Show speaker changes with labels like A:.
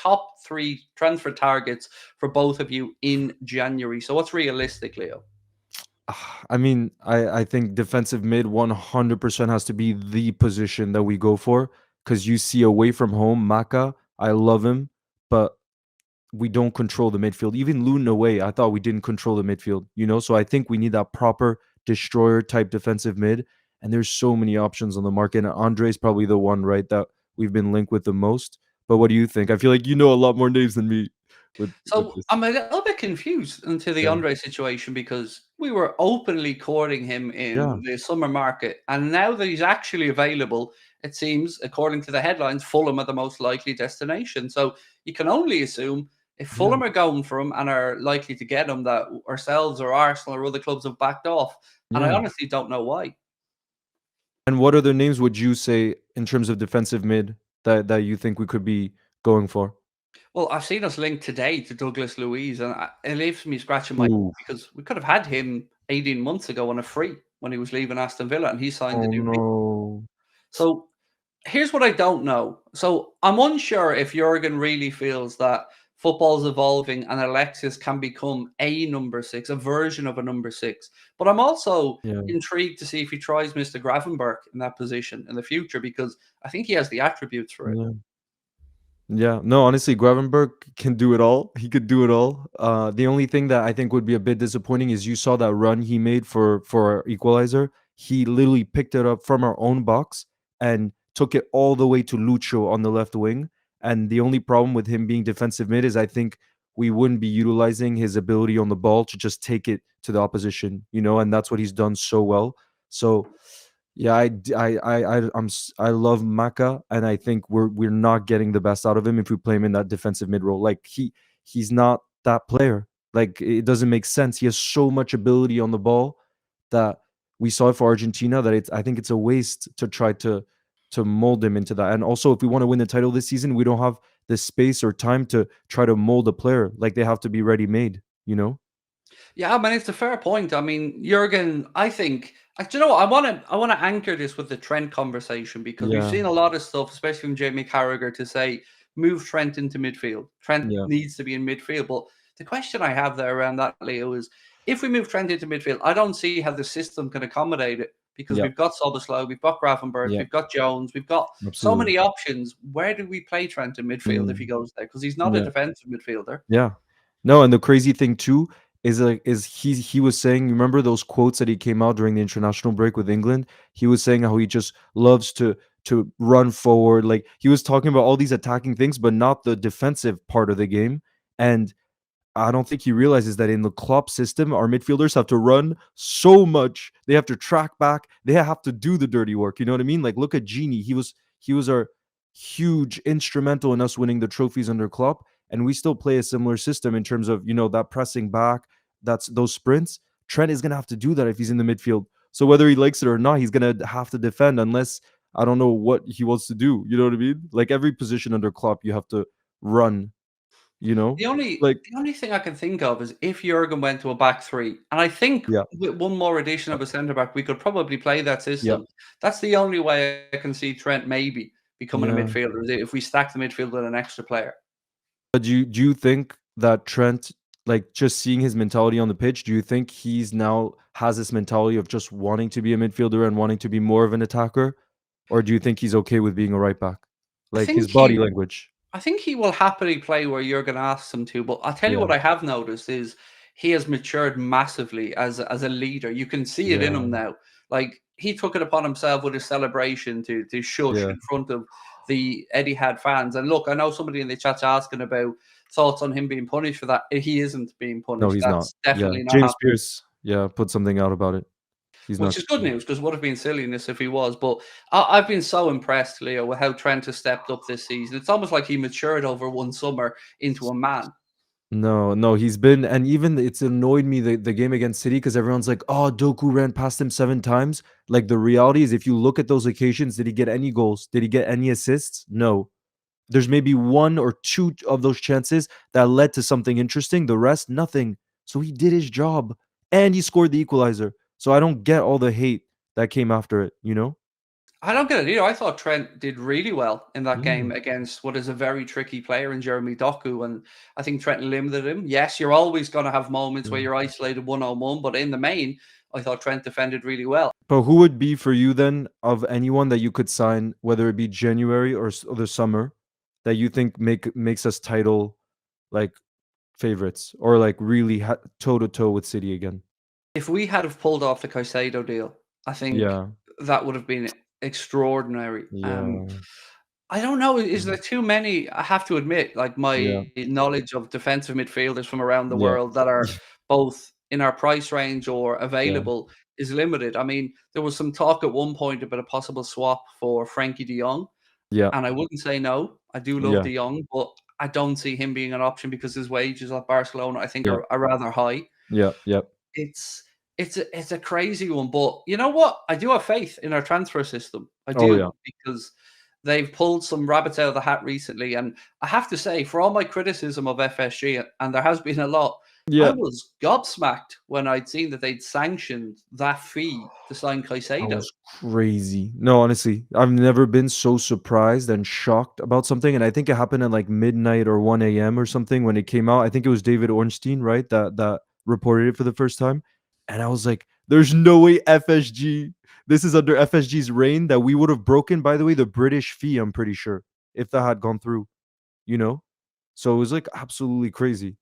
A: top three transfer targets for both of you in January. So what's realistic, Leo?
B: I mean, I think defensive mid 100% has to be the position that we go for because you see away from home, Maka, I love him, but we don't control the midfield. Even Luton away, I thought we didn't control the midfield, you know? So I think we need that proper destroyer type defensive mid. And there's so many options on the market. And Andre's probably the one, right, that we've been linked with the most. But what do you think? I feel like you know a lot more names than me with
A: So
B: this.
A: I'm a little bit confused into the
B: Yeah.
A: Andre situation because we were openly courting him
B: Yeah.
A: in the summer market, and now that he's actually available, it seems, according to the headlines, Fulham are the most likely destination. So you can only assume if
B: Yeah.
A: Fulham are going for him and are likely to get him, that ourselves or Arsenal or other clubs have backed off. And I
B: Yeah.
A: honestly don't know why.
B: And what other names would you say in terms of defensive mid that you think we could be going for?
A: Well, I've seen us linked today to Douglas Luiz, and it leaves me scratching my head
B: Ooh.
A: because we could have had him 18 months ago on a free when he was leaving Aston Villa, and he signed a
B: Oh
A: new deal.
B: no.
A: So here's what I don't know. So I'm unsure if Jurgen really feels that football's evolving and Alexis can become a number six, a version of a number six. But I'm also
B: Yeah.
A: intrigued to see if he tries Mr. Gravenberg in that position in the future because I think he has the attributes for it.
B: Yeah. Yeah, no, honestly, Gravenberg can do it all. He could do it all. The only thing that I think would be a bit disappointing is you saw that run he made for our equalizer. He literally picked it up from our own box and took it all the way to Lucho on the left wing. And the only problem with him being defensive mid is I think we wouldn't be utilizing his ability on the ball to just take it to the opposition, you know, and that's what he's done so well. So yeah, I love Maka, and I think we're not getting the best out of him if we play him in that defensive mid role. Like he's not that player. Like it doesn't make sense. He has so much ability on the ball that we saw it for Argentina that I think it's a waste to try to mold him into that. And also, if we want to win the title this season, we don't have the space or time to try to mold a player. Like they have to be ready made. You know?
A: Yeah, I mean it's a fair point. I mean, Jurgen, I think do you know what? I want to anchor this with the Trent conversation because we've
B: Yeah,
A: seen a lot of stuff, especially from Jamie Carragher, to say move Trent into midfield. Trent
B: yeah,
A: needs to be in midfield. But the question I have there around that, Leo, is if we move Trent into midfield, I don't see how the system can accommodate it because
B: yeah,
A: we've got Soboslai, we've got Gravenberg,
B: yeah.
A: we've got Jones, we've got so
B: Absolutely.
A: many options. Where do we play Trent in midfield if he
B: Mm,
A: goes there? Because he's not a
B: yeah.
A: defensive midfielder.
B: Yeah. No, and the crazy thing too is like is he was saying, remember those quotes that he came out during the international break with England? He was saying how he just loves to run forward. Like he was talking about all these attacking things, but not the defensive part of the game. And I don't think he realizes that in the Klopp system, our midfielders have to run so much. They have to track back. They have to do the dirty work. You know what I mean? Like look at Genie. He was our huge instrumental in us winning the trophies under Klopp, and we still play a similar system in terms of that pressing back, that's those sprints. Trent is gonna have to do that if he's in the midfield. So whether he likes it or not, he's gonna have to defend unless I don't know what he wants to do. You know what I mean? Like every position under Klopp, you have to run. You know,
A: The only
B: like
A: the only thing I can think of is if Jurgen went to a back three, and I think
B: yeah.
A: with one more addition of a centre back, we could probably play that
B: Yeah.
A: system. That's the only way I can see Trent maybe becoming a
B: Yeah.
A: midfielder is if we stack the midfield with an extra player.
B: But do you think that Trent, like just seeing his mentality on the pitch, do you think he's now has this mentality of just wanting to be a midfielder and wanting to be more of an attacker? Or do you think he's okay with being a right back?
A: I
B: Like his
A: think
B: body
A: he
B: language.
A: I think he will happily play where Jurgen asks him to, but I'll tell you
B: Yeah.
A: what I have noticed is he has matured massively as a leader. You can see it in
B: Yeah.
A: him now. Like he took it upon himself with his celebration to shush
B: Yeah.
A: in front of the Etihad fans. And look, I know somebody in the chat's asking about thoughts on him being punished for that. He isn't being
B: No,
A: punished.
B: he's not.
A: That's
B: Yeah.
A: definitely not
B: James
A: happening.
B: Pierce, yeah, put something out about it. He's not.
A: Which is good news because it would have been silliness if he was. But I've been so impressed, Leo, with how Trent has stepped up this season. It's almost like he matured over one summer into a man.
B: No, no, he's been, and even it's annoyed me the game against City because everyone's like, "Oh, Doku ran past him 7 times." Like the reality is, if you look at those occasions, did he get any goals? Did he get any assists? No. There's maybe one or two of those chances that led to something interesting. The rest, nothing. So he did his job, and he scored the equalizer. So I don't get all the hate that came after it. You know?
A: I don't get it either. I thought Trent did really well in that
B: Yeah.
A: game against what is a very tricky player in Jeremy Doku, and I think Trent limited him. Yes, you're always going to have moments where
B: Yeah.
A: you're isolated one-on-one, but in the main, I thought Trent defended really well.
B: But who would be for you then, of anyone that you could sign, whether it be January or the summer, that you think makes us title like favorites, or like really toe to toe with City again?
A: If we had have pulled off the Caicedo deal, I think
B: Yeah.
A: that would have been extraordinary.
B: Yeah.
A: I don't know. Is
B: Mhm.
A: there too many? I have to admit, like
B: Yeah.
A: my knowledge of defensive midfielders from around the
B: Yeah.
A: world that are both in our price range or
B: Yeah.
A: available is limited. I mean, there was some talk at one point about a possible swap for Frankie De Jong,
B: Yeah.
A: and I wouldn't say no. I do love
B: Yeah.
A: De Jong, but I don't see him being an option because his wages at Barcelona, I think,
B: Yeah.
A: are rather high.
B: Yeah. Yeah.
A: It's it's a crazy one, but you know what? I do have faith in our transfer system. I
B: Oh yeah.
A: do, because they've pulled some rabbits out of the hat recently, and I have to say, for all my criticism of FSG, and there has been a lot, I
B: Yeah.
A: was gobsmacked when I'd seen that they'd sanctioned that fee to sign
B: That
A: Caicedo.
B: was crazy. No, honestly, I've never been so surprised and shocked about something, and I think it happened at like midnight or 1 a.m. or something when it came out. I think it was David Ornstein, right, that reported it for the first time, and I was like, "There's no way FSG. This is under FSG's reign that we would have broken." By the way, the British fee, I'm pretty sure, if that had gone through, you know. So it was like absolutely crazy.